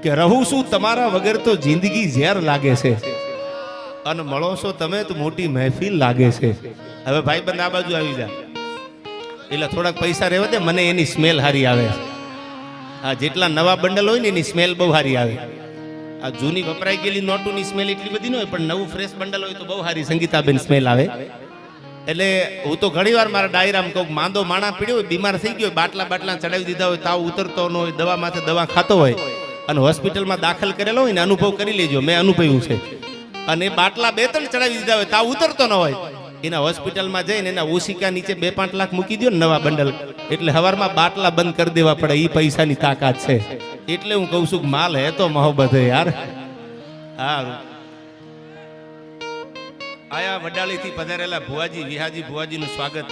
કે રહું છું તમારા વગર તો જિંદગી ઝેર લાગે છે, અને મળો છો તમે તો મોટી મહેફિલ લાગે છે. હવે ભાઈ બંધ આ બાજુ આવી જા, એટલે થોડાક પૈસા રહેવા દે, મને એની સ્મેલ હારી આવે. આ જેટલા નવા બંડલ હોય ને એની સ્મેલ બહુ હારી આવે. આ જૂની વપરાઈ ગયેલી નોટોની સ્મેલ એટલી બધી ન હોય, પણ નવું ફ્રેશ બંડલ હોય તો બહુ હારી સંગીતાબેન સ્મેલ આવે. એટલે હું તો ઘણી વાર મારા ડાયરામાં કહું, માંદો માણા પીડ્યો હોય, બીમાર થઈ ગયો હોય, બાટલા ચડાવી દીધા હોય, તાવ ઉતરતો ન હોય, દવા માથે દવા ખાતો હોય અને હોસ્પિટલમાં દાખલ કરેલો હોય ને, અનુભવ કરી લેજો, મેં અનુભવ્યું છે. અને બાટલા 2-3 ચડાવી દીધા હોય, તાવ ઉતરતો ન હોય, એના હોસ્પિટલમાં જઈને એના ઓશિકા નીચે 2-5 લાખ મૂકી દો ને નવા બંડલ, એટલે હવારમાં બાટલા બંધ કરી દેવા પડે. એ પૈસાની તાકાત છે. એટલે હું કહું છું કે માલ હે તો મોહબ્બત હે યાર. હા, આયા વડાલીથી પધારેલા ભુવાજી વિહાજી ભુવાજીનું સ્વાગત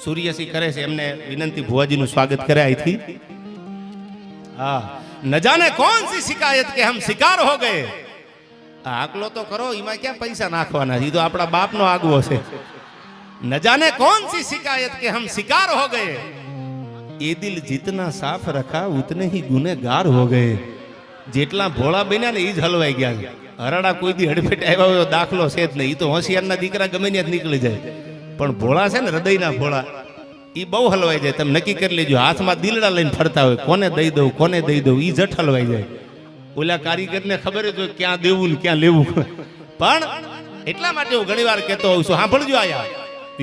સૂર્યસિંહ કરે છે, એમને વિનંતી ભુવાજીનું સ્વાગત કરે અહીંથી. હા, ન જાને કોણ સી શિકાયત કે હમ શિકાર હો ગયે. આકલો તો કરો, એમાં ક્યાં પૈસા નાખવાના છે, એ તો આપણા બાપનો આગવો છે. ન જાને કોણ સી શિકાયત કે હમ શિકાર હો ગયે, એ દિલ જીતના સાફ રખા ઉતને ही गुनेगार हो गए. જેટલા ભોળા બન્યા ને એ જ હલવાઈ ગયા છે. હરાડા કોઈ દી હડફેટ આવ્યા હોય દાખલો છે જ નહીં. એ તો હોશિયારના દીકરા ગમે ત્યાં જ નીકળી જાય, પણ ભોળા છે ને, હૃદયના ભોળા, એ બહુ હલવાઈ જાય. તમે નક્કી કરી લેજો, હાથમાં દિલડા લઈને ફરતા હોય, કોને દઈ દઉં કોને દઈ દઉં, એ જટ હલવાઈ જાય. ઓલા કારીગરને ખબર જ હોય ક્યાં દેવું ને ક્યાં લેવું. પણ એટલા માટે હું ઘણી વાર કહેતો હોઉં છું, સાંભળજો આયા,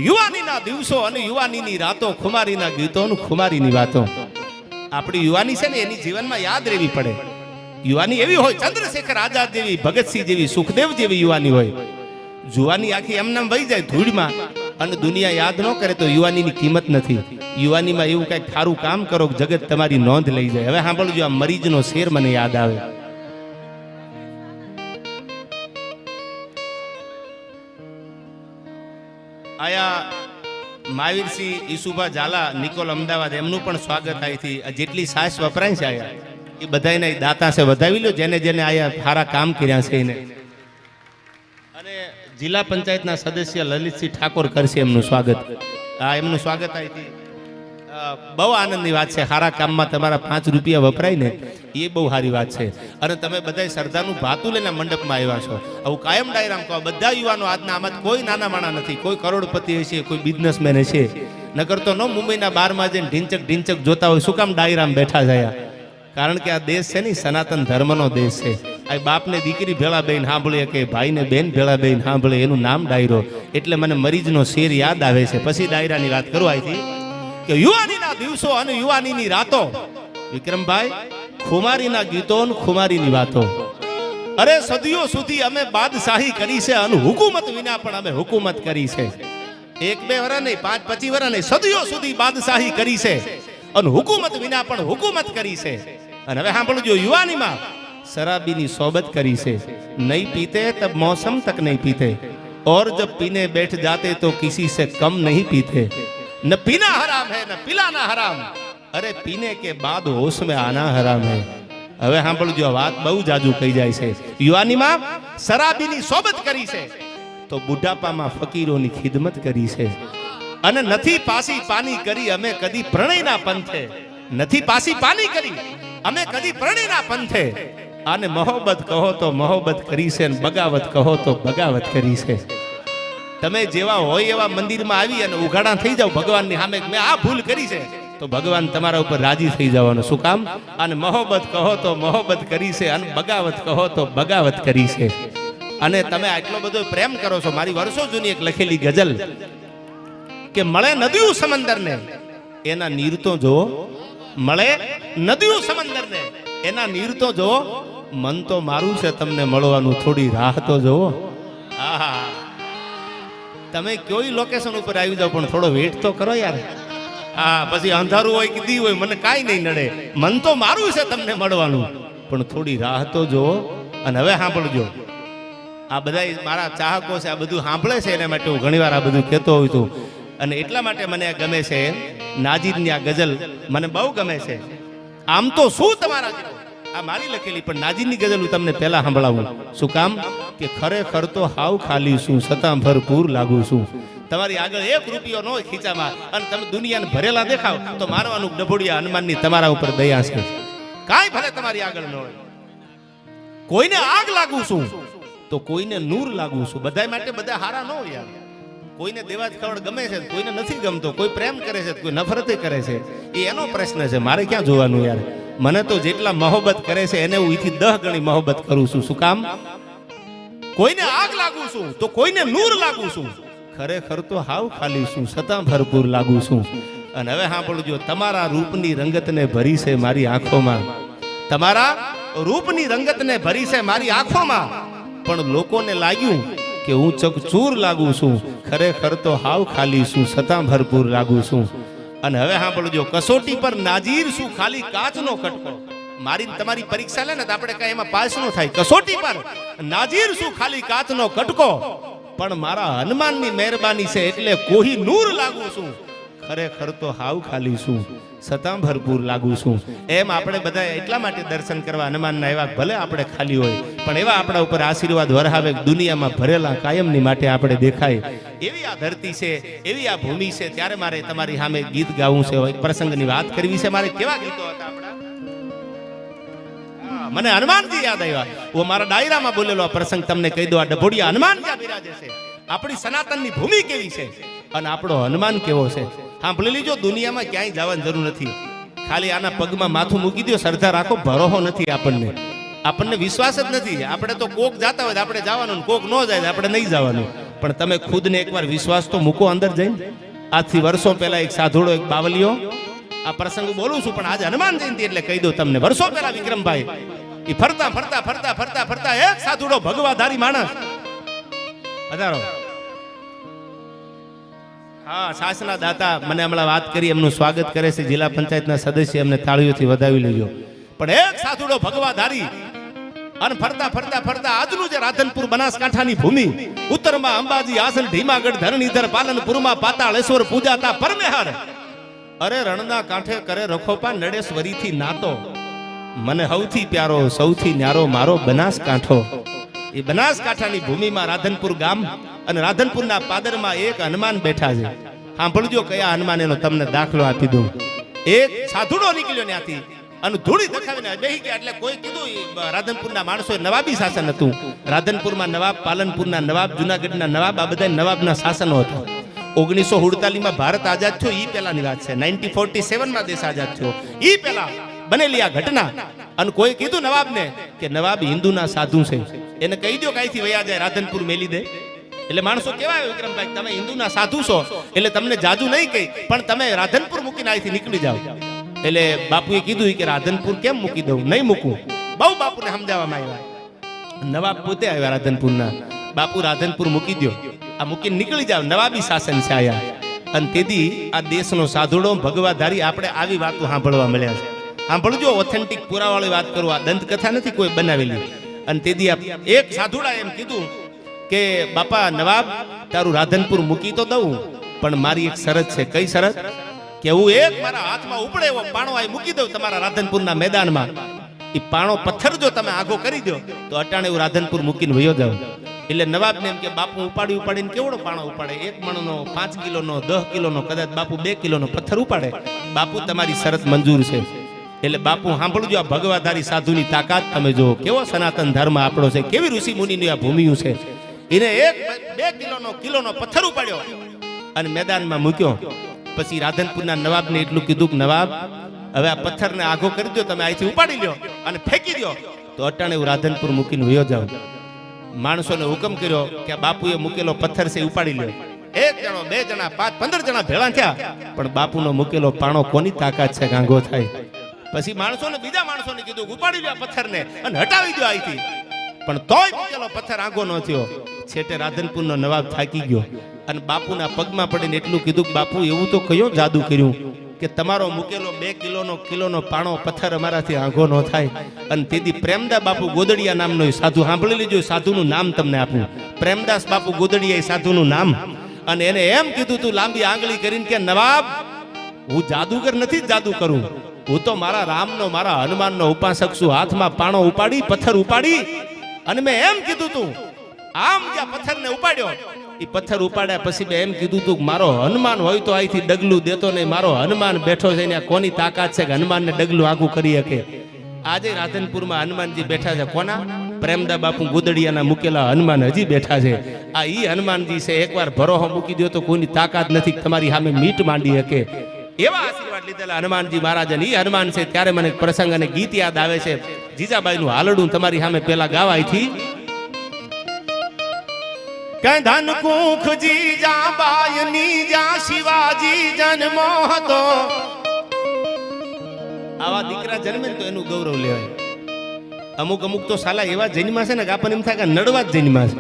યુવાનીના દિવસો અને યુવાનીની રાતો, ખુમારીના ગીતો અને ખુમારીની વાતો. આપણી યુવાની છે ને, એની જીવનમાં યાદ રહેવી પડે. યુવાની એવી હોય, ચંદ્રશેખર આઝાદ જેવી, ભગતસિંહ જેવી, સુખદેવ જેવી યુવાની હોય. જુવાની આખી એમનામ વહી જાય ધૂળમાં, અને દુનિયા યાદ ન કરે તો યુવાનીની કિંમત નથી. યુવાનીમાં એવું કંઈક સારું કામ કરો, જગત તમારી નોંધ લઈ જાય. હવે સાંભળજો, આ મરીજનો શેર મને યાદ આવે. આયા મહાવીરસિંહ ઈસુભા ઝાલા, નિકોલ, અમદાવાદ, એમનું પણ સ્વાગત અહીંથી. જેટલી સાસ વપરાય છે આયા, એ બધાને દાતા છે, વધાવી લો, જેને જેને આયા સારા કામ કર્યા છે એને. અને જિલ્લા પંચાયતના સદસ્ય લલિતસિંહ ઠાકોર કરશે એમનું સ્વાગત. હા, એમનું સ્વાગત અહીંથી. બહુ આનંદની વાત છે. સારા કામમાં તમારા 5 રૂપિયા વપરાય ને, એ બહુ સારી વાત છે. અને તમે બધા શ્રદ્ધાનું ભાતું લઈને મંડપમાં આવ્યા છો. આવું કાયમ ડાયરામ કહો, બધા યુવાનો આજના આમાં કોઈ નાના માણા નથી, કોઈ કરોડપતિ હશે, કોઈ બિઝનેસમેન હશે. નકર તો ન મુંબઈના બારમાં જઈને ઢીંચક જોતા હોય. શું કામ ડાયરામ બેઠા જાય? કારણ કે આ દેશ છે ને, સનાતન ધર્મનો દેશ છે. આ બાપને દીકરી ભેળા બેન સાંભળે કે ભાઈને બેન ભેળા બેન સાંભળે, એનું નામ ડાયરો. એટલે મને મરીજનો શેર યાદ આવે છે. પછી ડાયરાની વાત કરું અહીંથી, કે યુવાનીના દિવસો અને યુવાનીની રાતો, વિક્રમભાઈ, ખુમારીના ગીતો અને ખુમારીની વાતો. અરે સદીઓ સુધી અમે બાદશાહી કરી છે, અને હુકુમત વિના પણ અમે હુકુમત કરી છે. 1-2 વર્ષ નહીં, 5-25 વર્ષ નહીં, સદીઓ સુધી બાદશાહી કરી છે, અને હુકુમત વિના પણ હુકુમત કરી છે. અને હવે સાંભળજો, યુવાનીમાં શરાબીની સોબત કરી છે. નહીં પીતે તબ મૌસમ તક નહીં પીતે, और जब पीने बैठ जाते तो किसी से कम नहीं पीते. न पीना हराम है न पिलाना हराम, अरे पीने के बाद होश में आना हराम है. હવે સાંભળજો, વાત બહુ જાજુ કહી જાય છે. યુવાનીમાં શરાબીની સોબત કરી છે, તો બુઢાપામાં ફકીરોની ખિદમત કરી છે. અને નથી પાસી પાની કરી અમે કદી પ્રણયના પંથે, નથી પાસી પાની કરી અમે કદી પ્રણયના પંથે. આને મોહબ્બત કહો તો મોહબ્બત કરી છે, અને બગાવત કહો તો બગાવત કરી છે. તમે જેવા હોય એવા મંદિરમાં આવી અને ઉઘાડા થઈ જાવ ભગવાનની સામે, મેં આ ભૂલ કરી છે, તો ભગવાન તમારા ઉપર રાજી થઈ જવાનું. શું કામ? અને મોહબ્બત કહો તો મોહબ્બત કરી છે, અને બગાવત કહો તો બગાવત કરી છે. અને તમે આટલો બધો પ્રેમ કરો છો. મારી વર્ષો જૂની એક લખેલી ગઝલ, કે મળે નદીઓ સમંદરને એના નીર તો જોવો, મળે નદીઓ સમંદરને એના નીર તો જોવો, મન તો મારું છે તમને મળવાનું, થોડી રાહ તો જોવો. આહા, તમે કોઈ લોકેશન ઉપર આવી જાવ, પણ થોડો વેટ તો કરો યાર. હા, પછી અંધારું હોય કે દી હોય, મને કાંઈ નહીં નડે, મન તો મારું છે તમને મળવાનું, પણ થોડી રાહ તો જોવો. અને હવે સાંભળજો, આ બધા મારા ચાહકો છે, આ બધું સાંભળે છે, એના માટે હું ઘણીવાર આ બધું કહેતો હોઉં છું. અને એટલા માટે મને ગમે છે નાજીરની આ ગઝલ, મને બહુ ગમે છે. આમ તો શું તમારા જેવો, આ મારી લખેલી, પણ નાજીરની ગઝલ હું તમને પહેલા સંભળાવું. શું કામ? કે ખરેખર તો હાવ ખાલી છું, છતાં ભરપૂર લાગુ છું. તમારી આગળ 1 રૂપિયો ન હોય ખીચામાં, અને તમે દુનિયાને ભરેલા દેખાવ, તો મારવાનું ડભોડિયા હનુમાનની તમારા ઉપર દયા છે. કાંઈ ભલે તમારી આગળ ન હોય. કોઈને આગ લાગુ છું તો કોઈને નૂર લાગુ છું. બધા માટે બધા હારા ન હોય યાર. કોઈને દેવા ખવડ ગમે છે, કોઈને નથી ગમતો, કોઈ પ્રેમ કરે છે, કોઈ નફરત કરે છે. એ એનો પ્રશ્ન છે, મારે ક્યાં જોવાનું યાર. મને તો જેટલા મોહબ્બત કરે છે એને હું એથી 10 ગણી મોહબ્બત કરું છું. શું કામ? કોઈને આગ લાગુ છું તો કોઈને નૂર લાગુ છું. ખરેખર તો હાવ ખાલી છું, છતાં ભરપૂર લાગુ છું. અને હવે સાંભળજો, તમારા રૂપની રંગતને ભરી છે મારી આંખોમાં. તમારા રૂપની રંગતને ભરી છે મારી આંખોમાં. પણ લોકોને લાગ્યું કે હું ચકચૂર લાગુ છું. ખરેખર તો હાવ ખાલી છું, છતાં ભરપૂર લાગુ છું. અને હવે સાંભળજો, કસોટી પર નાજીર છું, ખાલી કાચનો કટકો. મારી તમારી પરીક્ષા લે ને તો આપણે કઈ એમાં પાસ ન થાય. કસોટી પર નાજીર છું, ખાલી કાચનો કટકો. પણ મારા હનુમાનની મહેરબાની છે એટલે કોઈ નૂર લાગુ છું. ખરેખર તો હાવ ખાલી છું, છતાં ભરપૂર લાગુ છું. એમ આપણે બધા એટલા માટે દર્શન કરવા હનુમાનના એવા, ભલે આપણે ખાલી હોય પણ એવા આપણા ઉપર આશીર્વાદ વરહાવે, દુનિયામાં ભરેલા કાયમની માટે આપણે દેખાય. એવી આ ધરતી છે, એવી આ ભૂમિ છે. ત્યારે મારે તમારી સામે ગીત ગાવું છે, પ્રસંગની વાત કરવી છે. મારે કેવા ગીતો હતા આપણા? મને હનુમાનજી યાદ આવ્યા. હું મારા ડાયરામાં બોલેલો આ પ્રસંગ તમને કહી દો. આ ડભોડિયા હનુમાન ક્યાં બિરાજે છે, આપણી સનાતનની ભૂમિ કેવી છે અને આપણો હનુમાન કેવો છે. સાંભળી લીજો, દુનિયામાં ક્યાંય જવાની જરૂર નથી. ખાલી આના પગમાં માથું મૂકી દો, શ્રદ્ધા રાખો. ભરોહો નથી આપણને વિશ્વાસ જ નથી. આપણે તો કોક જાતા હોય આપણે જવાનું, કોક ન જાય આપણે નહીં જવાનું. પણ તમે ખુદને એકવાર વિશ્વાસ તો મૂકો અંદર જઈને. આજથી વર્ષો પહેલા એક સાધુડો, એક બાવલીઓ, આ પ્રસંગ બોલું છું પણ આજે હનુમાન જયંતિ એટલે કહી દઉં તમને. વર્ષો પહેલા વિક્રમભાઈ એ ફરતા ફરતા ફરતા ફરતા ફરતા એક સાધુડો ભગવાધારી માણસ હજારો, હા, શાસના દાતા મને હમણાં વાત કરી, એમનું સ્વાગત કરે છે જિલ્લા પંચાયતના સદસ્ય, એમને તાળીઓથી વધાવી લેજો. પણ એક સાધુડો ભગવાધારી અને ફરતા ફરતા ફરતા આજનું જે રાધનપુર બનાસકાંઠાની ભૂમિ, ઉત્તરમાં અંબાજી, આસન, ધીમાગઢ, ધરણીધર, પાલનપુરમાં પાતાળેશ્વર પૂજાતા પરમેહર, અરે રણના કાંઠે કરે રખોપા નડેશ્વરીથી નાતો. મને સૌથી પ્યારો સૌથી ન્યારો મારો બનાસકાંઠો. એ બનાસકાંઠાની ભૂમિમાં રાધનપુર ગામ અને રાધનપુરના પાદરમાં એક હનુમાન બેઠા છે. સાંભળજો કયા હનુમાન, એનો તમને દાખલો આપી દઉં. એક સાધુડો નીકળ્યો ત્યાંથી અને ધૂળી દેખાવીને બેહી ગયા. એટલે કોઈ કીધું રાધનપુરના માણસોએ નવાબી શાસન હતું. રાધનપુરમાં નવાબ, પાલનપુરના નવાબ, જુનાગઢના નવાબ, આ બધા નવાબના શાસનો હતા. 1948માં ભારત આઝાદ થયો એ પહેલાની વાત છે. 1947માં દેશ આઝાદ થયો એ પહેલા બનેલી આ ઘટના. અને કોઈ કીધું નવાબને કે નવાબ હિન્દુના સાધુ છે, એને કહી દો કાંઈથી વયા જાય, રાધનપુર મેલી દે. એટલે માણસો કેવા વિક્રમભાઈ, તમે હિન્દુના સાધુ છો એટલે તમને જાજુ નહીં કહી, પણ તમે રાધનપુર મૂકીને અહીંથી નીકળી જાઓ. એટલે બાપુએ કીધું કે રાધનપુર કેમ મૂકી દઉં, નહીં મૂકું. બહુ બાપુને સમજાવવામાં આવ્યા. નવાબ પોતે આવ્યા રાધનપુરના. બાપુ રાધનપુર મૂકી દો, આ મૂકીને નીકળી જાવ, નવાબી શાસન છે આયા. અને તેથી આ દેશનો સાધુડો ભગવાધારી આપણે આવી વાતો સાંભળવા મળ્યા છે. સાંભળજો, ઓથેન્ટિક પુરાવાળી વાત કરું, આ દંતકથા નથી કોઈ બનાવેલી. અને તેથી એક સાધુડા એમ કીધું કે બાપા નવાબ, તારું રાધનપુર મૂકી તો દઉં, પણ મારી એક શરત છે. કઈ શરત? કે હું એક મારા હાથમાં ઉપડે એવો પાણો આ મૂકી દઉં તમારા રાધનપુરના મેદાનમાં. એ પાણો પથ્થર જો તમે આગો કરી દો તો અટાણે હું રાધનપુર મૂકીને વયો જાઉં. એટલે નવાબને એમ કે બાપુ ઉપાડીને કેવડો પાણો ઉપાડે? 1 મણનો, 5 કિલોનો, 10 કિલોનો, કદાચ બાપુ 2 કિલોનો પથ્થર ઉપાડે. બાપુ તમારી શરત મંજૂર છે. એટલે બાપુ સાંભળજો, આ ભગવાધારી સાધુની તાકાત તમે જો, કેવો સનાતન ધર્મ આપણો છે, કેવી ઋષિ મુનિની આ ભૂમિ છે. એને 1-2 કિલોનો પથ્થર ઉપાડ્યો અને મેદાનમાં મૂક્યો. પછી રાધનપુરના નવાબને એટલું કીધું કે નવાબ, હવે આ પથ્થરને આઘો કરી દો, તમે અહીંથી ઉપાડી લ્યો અને ફેંકી દો તો અટાણે હું રાધનપુર મૂકીને વયો જાઉં. માણસોને હુકમ કર્યો કે આ બાપુએ મૂકેલો પથ્થર છે ઉપાડી લ્યો. 1 જણો, 2 જણા, 5, 15 જણા ભેળા થયા, પણ બાપુનો મૂકેલો પાણો કોની તાકાત છે ગાંગો થાય. પછી બીજા માણસોને કીધું ઉપાડી લ્યો પથ્થરને અને હટાવી દો અહીંથી, પણ તોય મૂકેલો પથ્થર આંગો ન થયો. છેટે રાધનપુરનો નવાબ થાકી ગયો અને બાપુના પગમાં પડીને એટલું કીધું કે બાપુ, એવું તો કયો જાદુ કર્યું કે તમારો મૂકેલો 2 કિલોનો પાણો પથ્થર અમારાથી આંગો ન થાય. અને તેથી પ્રેમદાસ બાપુ ગોદડિયા નામનો સાધુ, સાંભળી લીજો, સાધુનું નામ તમને આપું, પ્રેમદાસ બાપુ ગોદડિયા એ સાધુનું નામ. અને એને એમ કીધું તું લાંબી આંગળી કરીને કે નવાબ, હું જાદુગર નથી, જાદુ કરું, હું તો મારા રામનો, મારા હનુમાનનો ઉપાસક છું. હાથમાં પાણો ઉપાડી, પથ્થર ઉપાડી અને મેં એમ કીધું તું, આમ જ્યાં પથ્થરને ઉપાડ્યો, એ પથ્થર ઉપાડ્યા પછી મેં એમ કીધું તું મારો હનુમાન હોય તો અહીંથી ડગલું દેતો નહીં. મારો હનુમાન બેઠો છે, કોની તાકાત છે કે હનુમાનને ડગલું આગું કરી શકે? આજે રાધનપુરમાં હનુમાનજી બેઠા છે. કોના? પ્રેમદા બાપુ ગુદડિયાના મૂકેલા હનુમાન હજી બેઠા છે. આ ઈ હનુમાનજી છે. એકવાર ભરોહો મૂકી દો તો કોઈની તાકાત નથી તમારી સામે મીટ માંડી શકે એવા આશીર્વાદ લીધેલા હનુમાનજી મહારાજ. અને ઈ હનુમાન છે. ત્યારે મને પ્રસંગ અને ગીત યાદ આવે છે. જીજાબાઈનું હાલડું તમારી સામે પેલા ગાવાયથી. કઈ ધન કુખ જીજાબાઈની જા શિવાજી જન્મો હતો. આવા દીકરા જન્મે તો એનું ગૌરવ લેવાય. અમુક અમુક તો સાલા એવા જન્મા છે ને કે આપણને એમ થાય કે નડવા જ જન્મા છે.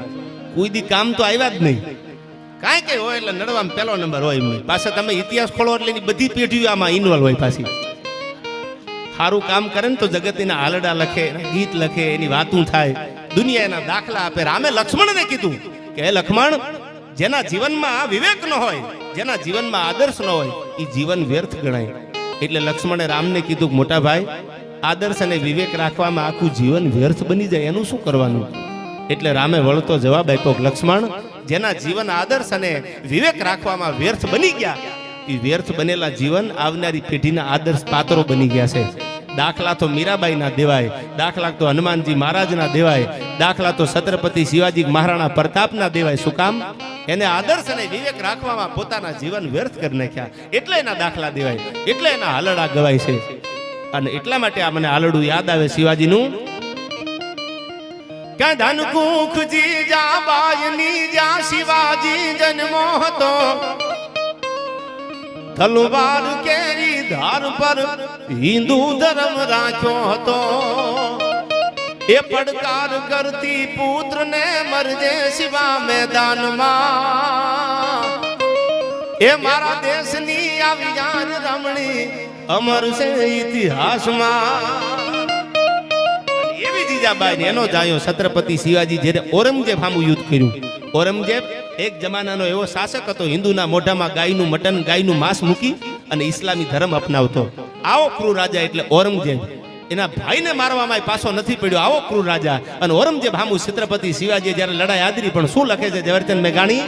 કોઈ દી કામ તો આવ્યા જ નહીં. કાંઈ કઈ હોય એટલે નડવામાં પહેલો નંબર હોય એમ. પાછા તમે ઇતિહાસ ખોલો એટલે એની બધી પેઢીઓ આમાં ઇન્વોલ્વ હોય. પાછી સારું કામ કરે ને તો જગતના હાલડા લખે, ગીત લખે, એની વાતું થાય, દુનિયા એના દાખલા આપે. રામે લક્ષ્મણને કીધું કે હે લક્ષ્મણ, જેના જીવનમાં વિવેક ન હોય, જેના જીવનમાં આદર્શ ન હોય, એ જીવન વ્યર્થ ગણાય. એટલે લક્ષ્મણે રામને કીધું મોટા ભાઈ, આદર્શ અને વિવેક રાખવામાં આખું જીવન વ્યર્થ બની જાય, એનું શું કરવાનું? એટલે રામે વળતો જવાબ આપ્યો, લક્ષ્મણ, જેના જીવન આદર્શ અને વિવેક રાખવામાં વ્યર્થ બની ગયા, એ વ્યર્થ બનેલા જીવન આવનારી પેઢીના આદર્શ પાત્રો બની ગયા છે. દાખલા તો મીરાબાઈના દેવાય, દાખલા તો હનુમાનજી મહારાજના દેવાય, દાખલા તો છત્રપતિ શિવાજી મહારાણા પ્રતાપના દેવાય. શું કામ? એને આદર્શ અને વિવેક રાખવામાં પોતાના જીવન વ્યર્થ કરી નાખ્યા. એટલે એના દાખલા દેવાય, એટલે એના હાલડા ગવાય છે. અને એટલા માટે આ મને હાલડું યાદ આવે શિવાજીનું. કે ધન કુખ જીજાબાઈની જ્યાં શિવાજી જન્મો હતો, તલવાર કેરી ધાર પર હિન્દુ ધર્મ રાખ્યો હતો. એ પડકાર કરતી પુત્ર ને મરજે શિવા મેદાનમાં. એ મારા દેશની આવી જાન રમણી અમર છે ઇતિહાસમાં. એવી જીજાબાઈ એનો જાયો છત્રપતિ શિવાજી જ્યારે ઔરંગઝેબ સામું યુદ્ધ કર્યું. ઔરંગઝેબ એક જમાનાનો એવો શાસક હતો, હિન્દુના મોઢામાં ગાયનું મટન, ગાયનું માંસ મૂકી અને ઇસ્લામી ધર્મ અપનાવતો. આવો ક્રૂર રાજા એટલે ઔરંગઝેબ. એના ભાઈને મારવામાં પાછો નથી પડ્યો, આવો ક્રૂર રાજા. અને ઔરંગઝેબ સામું છત્રપતિ શિવાજી જ્યારે લડાઈ આદરી. પણ શું લખે છે ઝવેરચંદ મેઘાણી?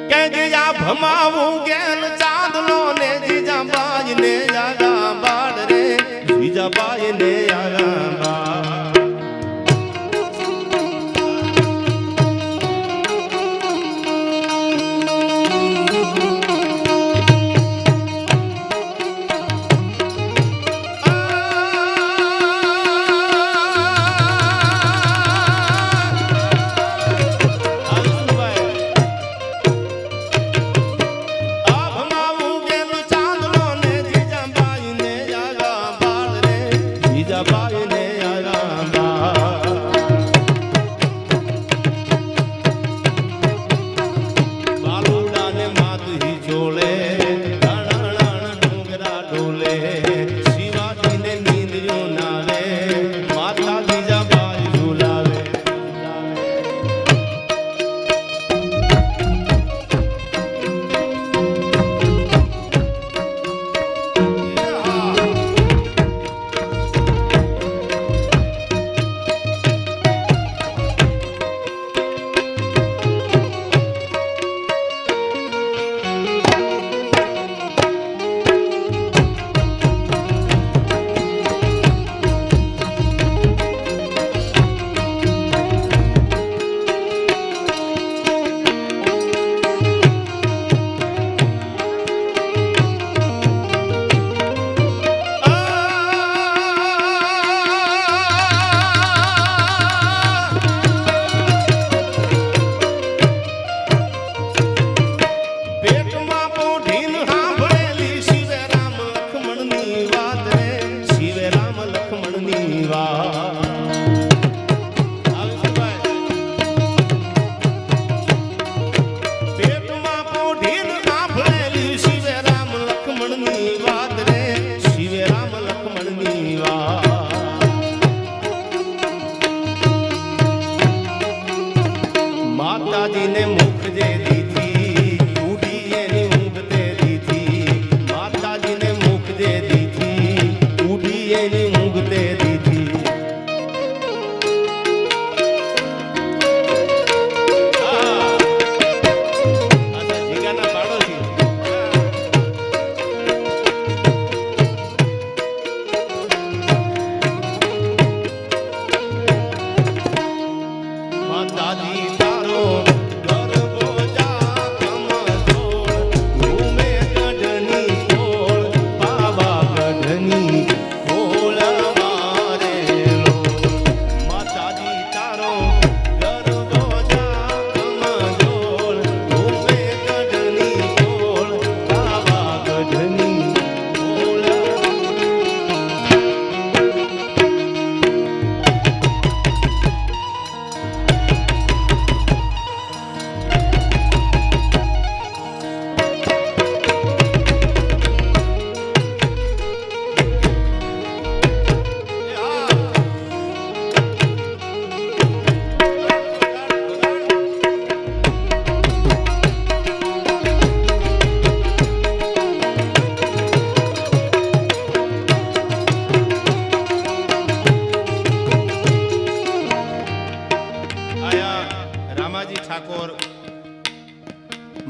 કે જીજા ભમાવું ગેલ ચાંદલો ને જીજાબાઈ ને આગા બાળ રે, જીજાબાઈ ને આગા બાળ.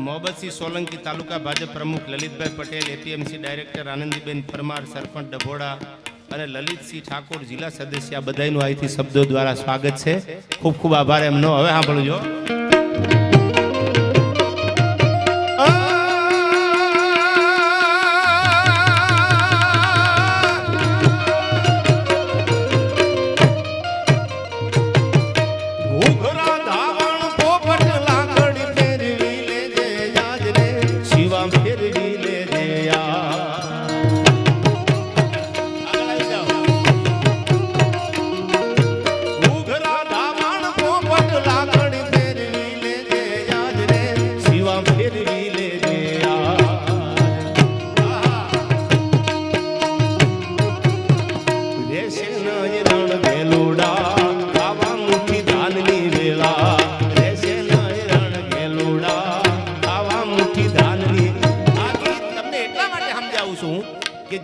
મોહબ્બતસિંહ સોલંકી તાલુકા ભાજપ પ્રમુખ લલિતભાઈ પટેલ, એપીએમસી ડાયરેક્ટર આનંદીબેન પરમાર, સરપંચ ડભોડા અને લલિતસિંહ ઠાકોર જિલ્લા સદસ્ય, આ બધાનું અહીંથી શબ્દો દ્વારા સ્વાગત છે. ખૂબ ખૂબ આભાર એમનો. હવે સાંભળજો.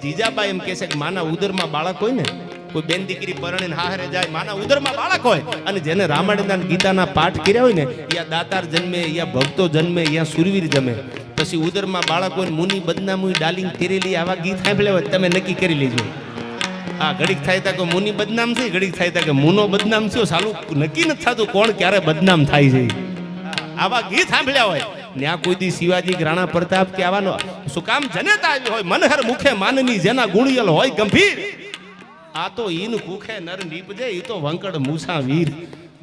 જીજાબાઈ એમ કહે છે કે માના ઉદરમાં બાળક હોય ને, કોઈ બેન દીકરી પરણીને હારે જાય, માના ઉદરમાં બાળક હોય, અને જેને રામાયણના ગીતાના પાઠ કર્યા હોય ને, યા દાતાર જન્મે, યા ભક્તો જન્મે, યા સુરવીર જમે. પછી ઉદરમાં બાળક હોય, મુનિ બદનામુઈ ડાલિંગ તેરેલી, આવા ગીત સાંભળ્યા હોય તમે નક્કી કરી લેજો. હા, ઘડીક થાય તા કે મુનિ બદનામ છે, ઘડીક થાય તા કે મુનો બદનામ થયો, સાલું નક્કી નથી થતું કોણ ક્યારે બદનામ થાય છે. આવા ગીત સાંભળ્યા હોય ત્યાં કોઈ દી શિવાજી રાણા પ્રતાપ કે આવાનો શું કામ જનેતા આવી હોય, મનહર મુખે માનની જેના ગુણિયલ હોય ગંભીર, આ તો ઈન કુખે નર નીપજે, ઈ તો વંકડ મૂસા વીર.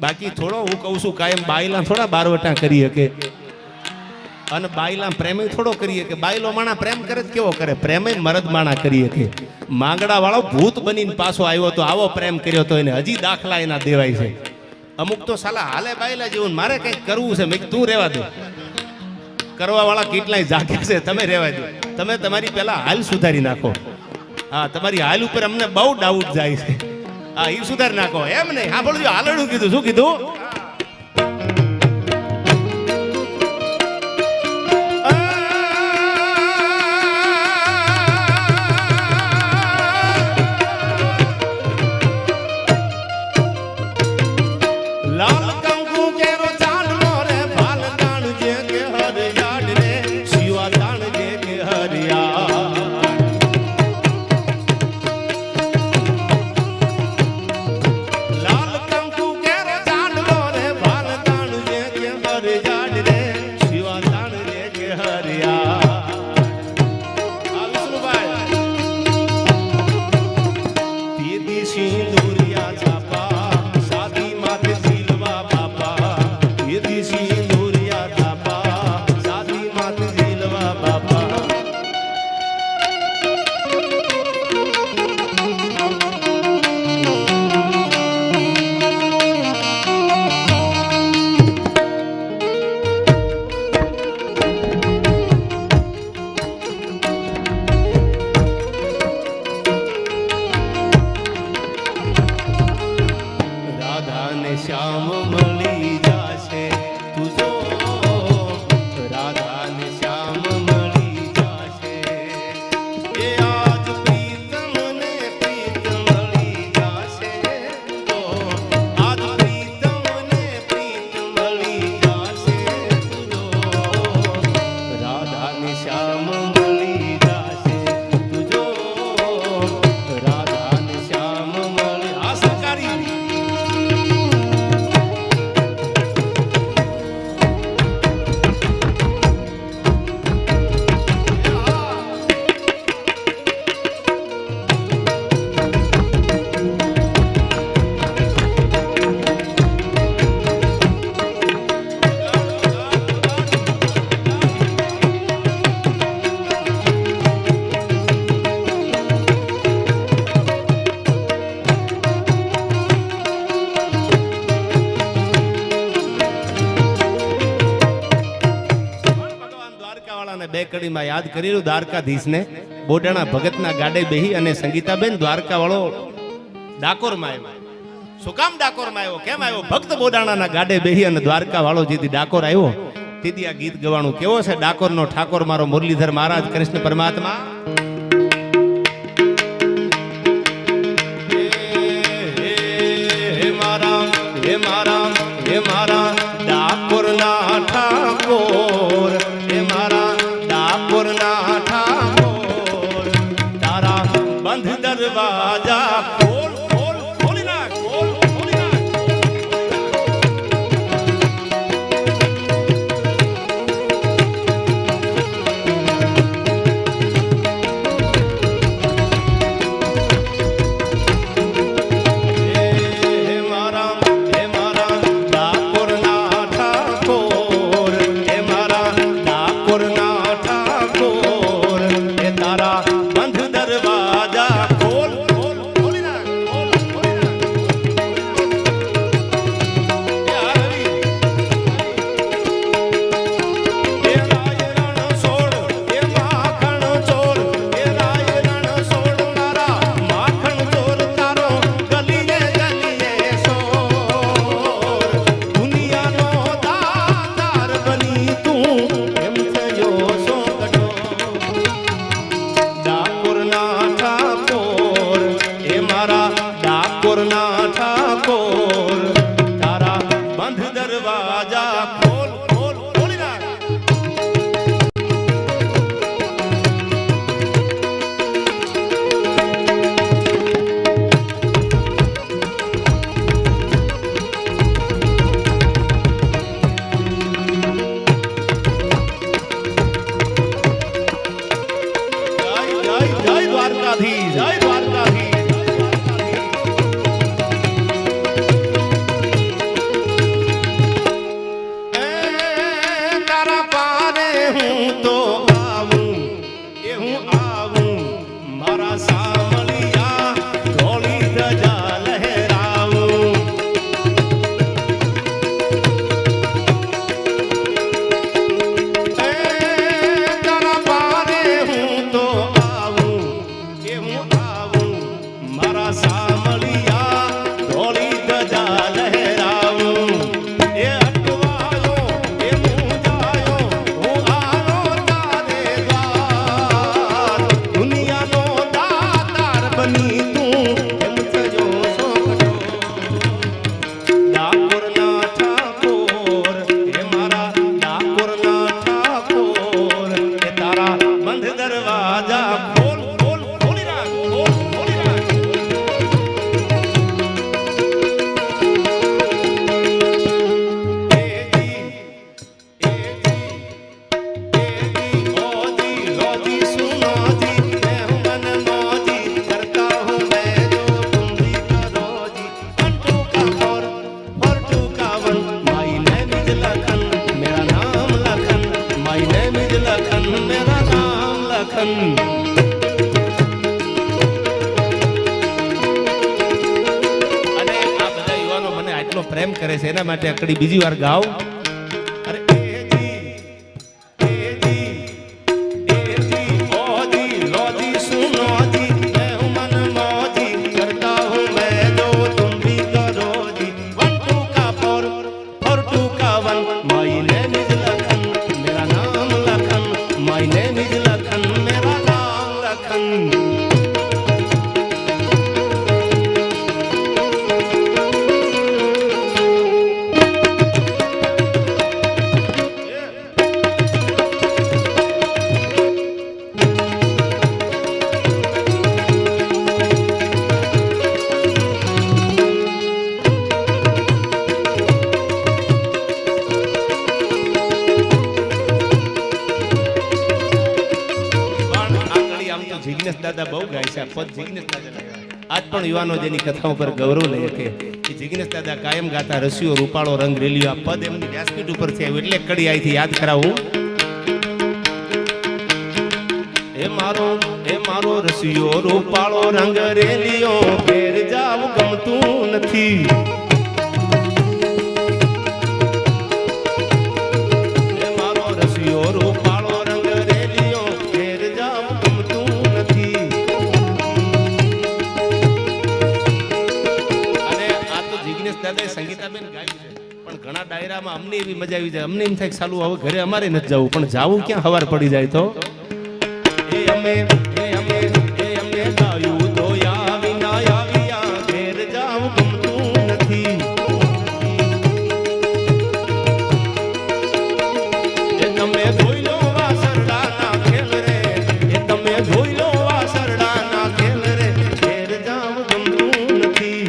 બાકી થોડો હું કહું છું કાયમ બાયલા થોડા બારવટા કરી શકે, અને બાયલા પ્રેમ થોડો કરી શકે. બાયલો માણા પ્રેમ કરે કેવો કરે, પ્રેમ મરદ માણા કરી શકે. માંગડા વાળો ભૂત બનીને પાછો આવ્યો તો આવો પ્રેમ કર્યો તો એને હજી દાખલા એના દેવાય છે. અમુક તો સાલા હાલે બાયલા જેવું, મારે કંઈક કરવું છે, મેં તું રહેવા દે. કરવા વાળા કેટલાય જાગ્યા છે, તમે રહેવા દો. તમે તમારી પહેલા હાલ સુધારી નાખો. હા, તમારી હાલ ઉપર અમને બહુ ડાઉટ જાય છે. હા, એ સુધારી નાખો. એમ નહીં હા, બોલજો હાલડું કીધું. શું કીધું? બે કડીમાં યાદ કર્યું દ્વારકાધીશને. બોડાણા ભગતના ગાડે બેહી અને સંગીતાબેન દ્વારકા વાળો ડાકોરમાં આવ્યો. શું કામ ડાકોરમાં આવ્યો, કેમ આવ્યો? ભક્ત બોડાણાના ગાડે બેહી અને દ્વારકા વાળો જેથી ડાકોર આવ્યો તેથી આ ગીત ગવાનું. કેવો છે ડાકોરનો ઠાકોર મારો મુરલીધર મહારાજ કૃષ્ણ પરમાત્મા. હે મારા ડાકોરના ઠાકોર ડાકોરના ઠાકોર તારા બંધ દરવાજા ખોલ ખોલ ખોલી નાખ. જય દ્વારકાધીશ, જય દ્વારકાધીશ. તારા પારે હું તો આવું એ હું આવું મારા સામલિયા ઢોળી ધજા લહેરાવું. તારા પારે હું તો મારા સામલિયા ઢોળી ધજા લહેરાવું. એ અટવાયો એ મૂંઝાયો હું આવ્યો તારે દ્વાર. દુનિયાનો દાતાર બની તું એમ થજો સોગઠો. ડાકોરના ઠાકોર એ મારા ડાકોરના ઠાકોર એ તારા બંધ દરવાજા ખોલ ખોલ ખોલી નાખ ખોલ ખોલી નાખ. પ્રેમ કરે છે એના માટે આકડી બીજી વાર ગાવ. અરે જિગ્નેશ દાદા બહુ ગાય છે. પદ જિગ્નેશ દાદા આજ પણ યુવાનો જેની કથાઓ પર ગૌરવ લે કે જિગ્નેશ દાદા કાયમ ગાતા રસિયો રૂપાળો રંગ રેલિયો. આ પદ એમની વ્યાસપીઠ ઉપર છે એટલે કડી આઈથી યાદ કરાવું. એ મારો રસિયો રૂપાળો રંગ રેલિયો ઘેર જાવ ગમતું નથી. એ મારો રસિયો રૂપાળો રંગ રેલિયો ઘેર જાવ ગમતું નથી. અને આ તો જિગ્નેશ દાદાએ સંગીતાબેન ગાયું છે પણ ઘણા ડાયરામાં અમને એવી મજા આવી જાય. અમને એમ થાય કે સાલું હવે ઘરે અમારે નથી જવું, પણ જાવું ક્યાં હવાર પડી જાય તો અમે ગાયું તો વિના આવ્યા ઘેર જાવ ગમતું નથી. એ તમે જોઈ લો વાસરડાના ખેલ રે, એ તમે જોઈ લો વાસરડાના ખેલ રે ઘેર જાવ ગમતું નથી.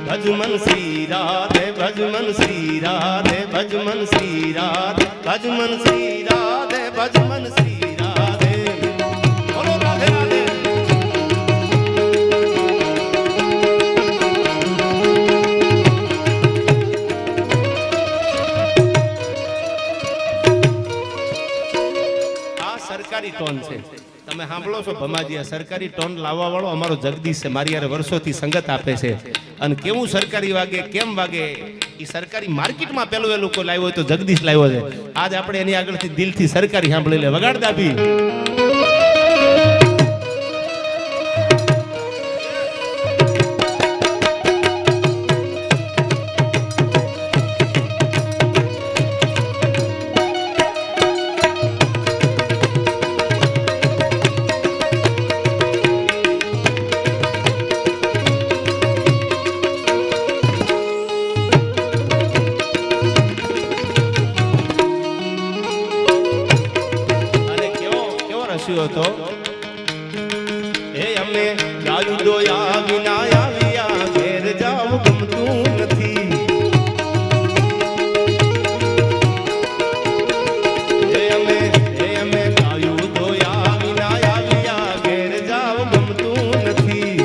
ભજમન શ્રી રાધે ભજમન શ્રી રાધે ભજમન શ્રી રાધે ભજમન શ્રી રાધે ભજમન શ્રી રાધે. બોલો રાધે રાધે. આ સરકારી ટોન છે, તમે સાંભળો છો ભમાજી. આ સરકારી ટોન લાવવા વાળો અમારો જગદીશ છે, મારી યાર વર્ષોથી સંગત આપે છે. અને કેવું સરકારી વાગે કેમ વાગે એ સરકારી માર્કેટમાં પેલું એ લોકો લાવ્યો હોય તો જગદીશ લાવ્યો છે. આજ આપણે એની આગળથી દિલથી સરકારી સાંભળી લે. વગાડ દાબી. હાસ્યો હતો. એ અમે ગાયું દોયા વિના આવ્યા ઘેર જાવ ગમતું નથી. એ અમે ગાયું દોયા વિના આવ્યા ઘેર જાવ ગમતું નથી.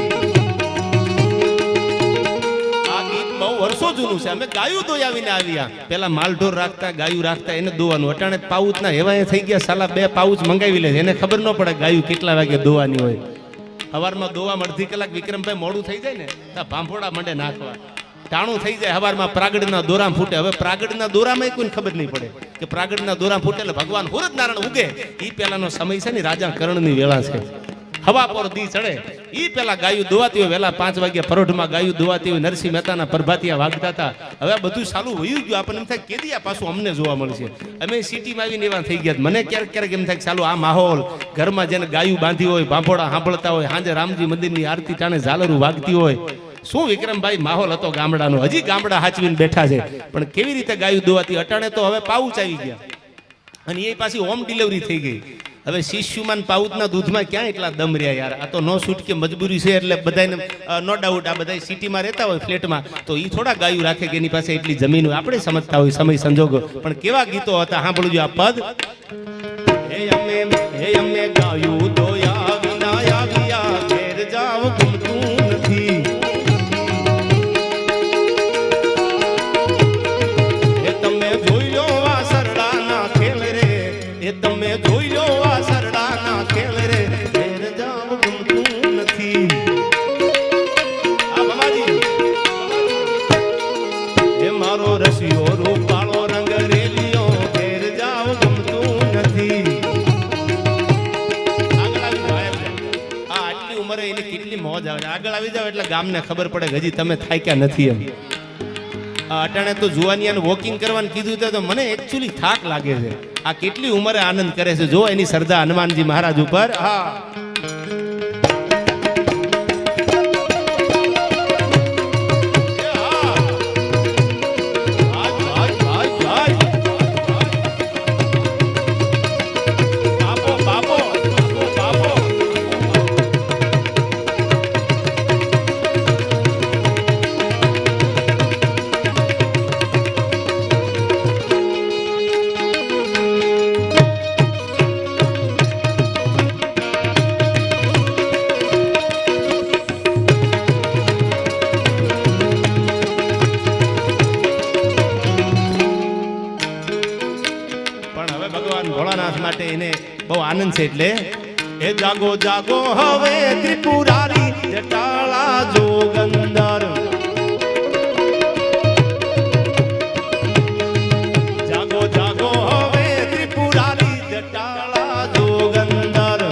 આ ગીત બહુ વર્ષો જૂનું છે. અમે ગાયું દોયા વિના આવ્યા. પેલા માલઢોર રાખતા, ગાયું રાખતા, એને દોવાનું. અટાણે પાઉચના એવા થઈ ગયા, સાલા 2 પાઉચ મંગાવી લે. એને ખબર ન પડે ગાયું કેટલા વાગે દોવાની હોય. હવારમાં દોવા અડધી કલાક વિક્રમભાઈ મોડું થઈ જાય ને તો ભાંભોડા મંડે નાખવા. ટાણું થઈ જાય. હવારમાં પ્રાગડના દોરામ ફૂટે. હવે પ્રાગડના દોરામાં કોઈને ખબર નહીં પડે કે પ્રાગડના દોરામ ફૂટે એટલે ભગવાન હુરત નારાયણ ઉગે. એ પહેલાનો સમય છે ને, રાજા કરણની વેળા છે. હવા પર દી ચડે એ પેલા ગાયું દોવાતી હોય. વહેલા 5 વાગ્યા પરોઢમાં ગાયું દોવાતી હોય. નરસિંહ મહેતાના પ્રભાતિયા વાગતા હતા. હવે બધું ચાલુ વયું ગયું. આપણને એમ થાય કેદી આ પાછું અમને જોવા મળશે. અમે સિટીમાં આવીને એવા થઈ ગયા. મને ક્યારેક એમ થાય કે ચાલુ આ માહોલ ઘરમાં જેને ગાયું બાંધી હોય, ભાંભોડા સાંભળતા હોય, સાંજે રામજી મંદિરની આરતી ટાણે ઝાલરું વાગતી હોય. શું વિક્રમભાઈ માહોલ હતો ગામડાનો. હજી ગામડા હાચવીને બેઠા છે. પણ કેવી રીતે ગાયું દોવાતી. અટાણે તો હવે પાઉચ આવી ગયા અને એ પાછી હોમ ડિલિવરી થઈ ગઈ. હવે શિષ્યુમાન પાઉચના દૂધમાં ક્યાં એટલા દમ રહ્યા યાર. આ તો નો છૂટ કે મજબૂરી છે એટલે બધાને નો ડાઉટ. આ બધા સિટીમાં રહેતા હોય ફ્લેટમાં તો એ થોડા ગાયું રાખે કે એની પાસે એટલી જમીન હોય. આપણે સમજતા હોય સમય સંજોગો. પણ કેવા ગીતો હતા સાંભળજો આ પદ. હે અમે ગાયું દોયા વિના આવ્યા ઘેર જાવ ગમતું નથી. એ તમે જોઈ લો આ સરડાના ખેલ રે. એ તમે જોઈ લો આ સરડાના ખેલ રે. ઘેર જાવ ગમતું નથી. આ બાબાજી એ મારો રસિયો રૂપાળો રંગ રેલિયો ઘેર જાવ ગમતું નથી. આટલી ઉંમરે એની કેટલી મોજ આવે. આગળ આવી જાવ એટલે ગામને ખબર પડે કે હજી તમે થાક્યા નથી એમ. અટાણે તો જુવાનિયાને વોકિંગ કરવાનું કીધું તો મને એકચ્યુઅલી થાક લાગે છે. આ કેટલી ઉંમરે આનંદ કરે છે. જો એની શ્રદ્ધા હનુમાનજી મહારાજ ઉપર. હા માટે એને બહુ આનંદ છે. એટલે એ જાગો જાગો હવે ત્રિપુરારી જટાળા જોગંદર. જાગો જાગો હવે ત્રિપુરારી જટાળા જોગંદર.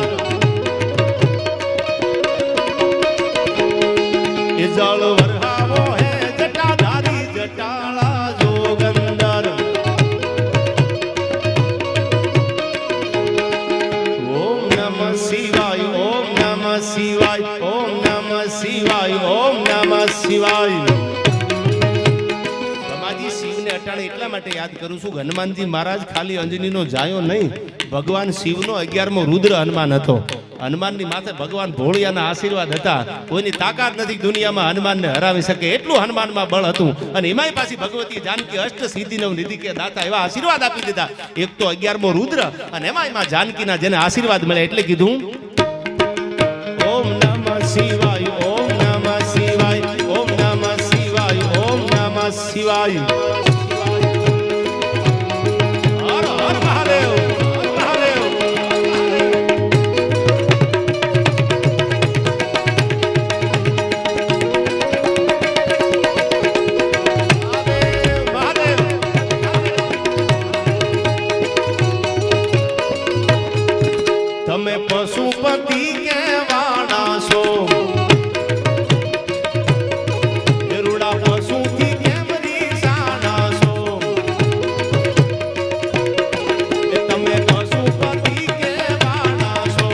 એ જળ વરહાવો હે જટાધારી જટાળા જોગંદર. શિવાય ઓમ નમઃ શિવાય ઓમ નમઃ શિવાય ઓમ નમઃ શિવાય. સમાજી શિવને અટાણે એટલા માટે યાદ કરું છું કે હનુમાનજી મહારાજ ખાલી અંજનીનો જાયો નહીં, ભગવાન શિવનો 11મો રુદ્ર હનુમાન હતો. હનુમાનની માથે ભગવાન ભોળિયાના આશીર્વાદ હતા. કોઈની તાકાત નથી દુનિયામાં હનુમાનને હરાવી શકે એટલું હનુમાનમાં બળ હતું. અને એમાંય પાછી ભગવતી જાનકી અષ્ટ સિદ્ધિ નિધિ કે દાતા એવા આશીર્વાદ આપી દીધા. એક તો 11મો રુદ્ર અને એમાં જાનકીના જેને આશીર્વાદ મળે એટલે કીધું ઓમ નમઃ શિવાય ઓમ નમઃ શિવાય ઓમ નમઃ શિવાય ઓમ નમઃ શિવાય. હર હર મહાદેવ. તમે પશુપતિ કેવાના છો. ગરુડા પશુથી કેમ રીસાના છો. તમે પશુપતિ કેવાના છો.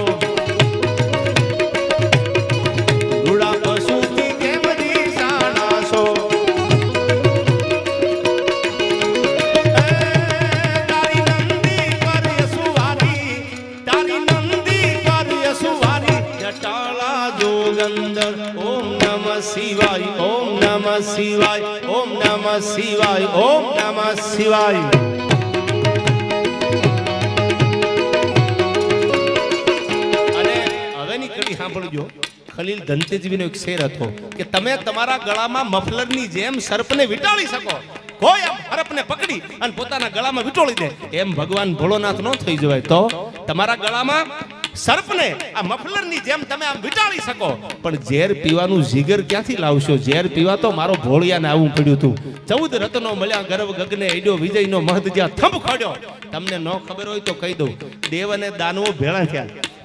ગરુડા પશુથી કેમ રીસાના છો. તારી નંદી પર યસુવારી તારી નંદી જોગંદર ઓમ નમઃ શિવાય ઓમ નમઃ શિવાય ઓમ નમઃ શિવાય ઓમ નમઃ શિવાય અને હવેની કડી સાંભળજો ખલીલ ધનતેજવીનો એક શેર હતો કે તમે તમારા ગળામાં મફલરની જેમ સર્પને વીંટાળી શકો કોઈ આમ હરપને પકડી અને પોતાના ગળામાં વીંટોળી દે એમ ભગવાન ભોળોનાથ નો થઈ જવાય તો તમારા ગળામાં સર્પને આ મફલરની જેમ તમે આમ વીંટાળી શકો પણ ઝેર પીવાનું જીગર ક્યાંથી લાવશો ઝેર પીવા તો મારો ભોળિયાને આવું પડ્યું હતું 14 રત્નો મળ્યા ગર્વ ગગને એડ્યો વિજયનો મહદ જ્યાં થંભ ખોડ્યો તમને ન ખબર હોય તો કહી દઉં દેવ અને દાનવો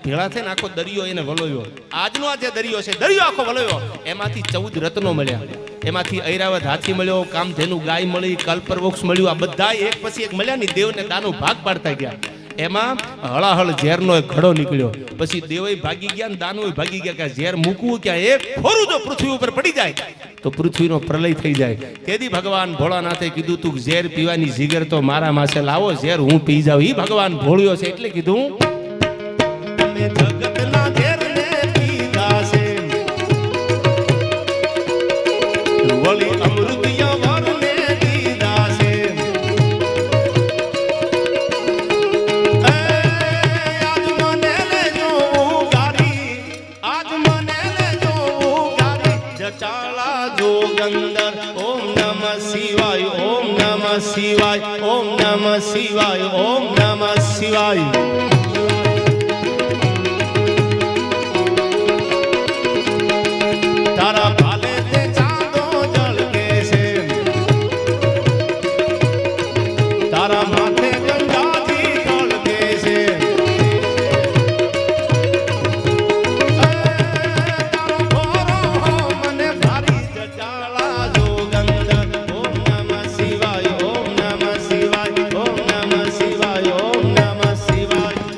ભેળા થઈને આખો દરિયો એને વલોયો આજનો આ જે દરિયો છે દરિયો આખો વલોયો એમાંથી 14 રત્નો મળ્યા એમાંથી ઐરાવત હાથી મળ્યો કામધેનુ ગાય મળી કલ્પવૃક્ષ મળ્યું આ બધા એક પછી એક મળ્યા ની દેવને દાનો ભાગ પાડતા ગયા એમાં હળાહળ ઝેરનો એક ઘડો નીકળ્યો પછી દેવય ભાગી ગયા ને દાનોય ભાગી ગયા કે ઝેર મૂકવું ક્યાં એક ફોરું જો પૃથ્વી ઉપર પડી જાય તો પૃથ્વીનો પ્રલય થઈ જાય તેથી ભગવાન ભોળાનાથે કીધું તું ઝેર પીવાની જીગર તો મારા માસે લાવો ઝેર હું પી જાઉં ઈ ભગવાન ભોળ્યો છે એટલે કીધું જગતના ઝેરને પીધા છે વળી અમૃતિયા વરને દીધા છે આજ મને લેજો ગારી આજ મને લેજો ગારી જટાળા જોગંદર ઓમ નમઃ શિવાય ઓમ નમઃ શિવાય ઓમ નમઃ શિવાય ઓમ નમઃ શિવાય તારા ભાલે તે ચાંદો જળકે છે તારા માથે ગંગાજી ઢળકે છે તારો ભોરો મને ભારી જટાળા જોગંદર ઓમ નમઃ શિવાય ઓમ નમઃ શિવાય ઓમ નમઃ શિવાય ઓમ નમઃ શિવાય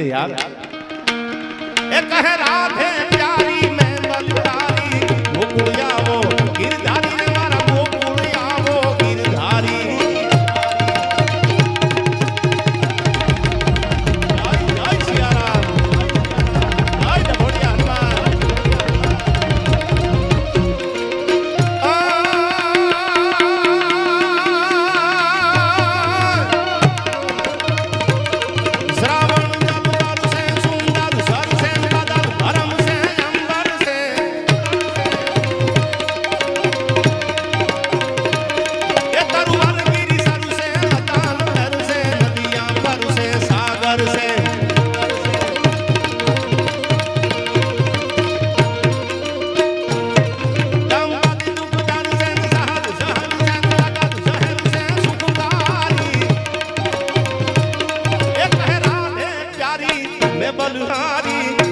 છે યાર એ કહે રાધે પ્યારી મેં બલધારી ગોકુળ આવો ગિરધારી ને મારા ગોકુળ આવો ગિરધારી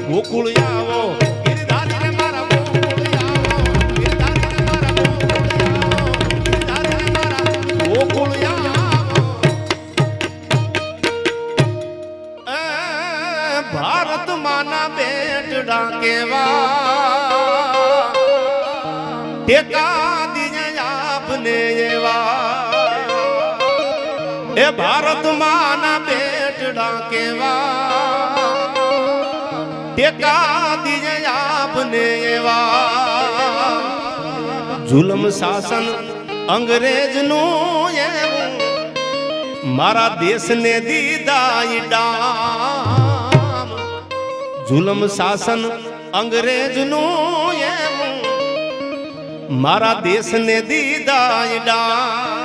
ગોકુળ આવો ગિરધારી ને મારા ગોકુળ આવો ગિરધારી ને મારા ગોકુળ આવો ભારત માના બેટડા કેવા ટેકા દીજે આપને એવા એ ભારત માના બેટડા કેવા ટેકા દીજે આપને એવા જુલમ શાસન અંગ્રેજનું એવું મારા દેશને દીધા ડામ જુલમ શાસન અંગ્રેજનું એવું મારા દેશને દીધા ડામ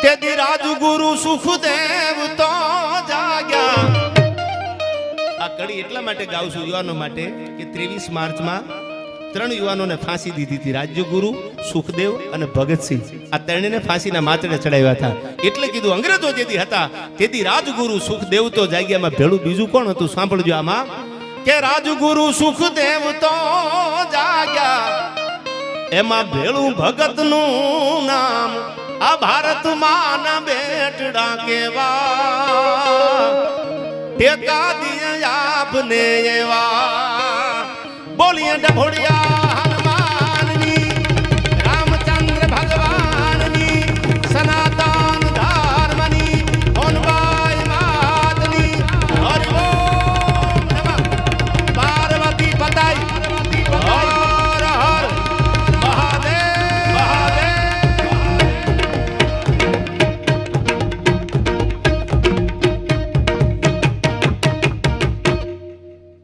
તેદી રાજગુરુ સુખદેવ તો જાગ્યા આ કડી એટલા માટે ગાઉં છું યુવાનો માટે કે 23 માર્ચમાં 3 યુવાનોને ફાંસી દીધી હતી રાજગુરુ સુખદેવ અને ભગતસિંહ આ ત્રણેયને ફાંસીના માચડે ચડાવ્યા હતા એટલે કીધું અંગ્રેજો જેથી હતા તેથી રાજગુરુ સુખદેવ તો જાગ્યામાં ભેળું બીજું કોણ હતું સાંભળજો આમાં કે રાજગુરુ સુખદેવ તો જાગ્યા એમાં ભેળું ભગતનું નામ આ ભારત માના બેટડા કેવા ટેકા દિયા આપને એવા બોલીએ ડભોડિયા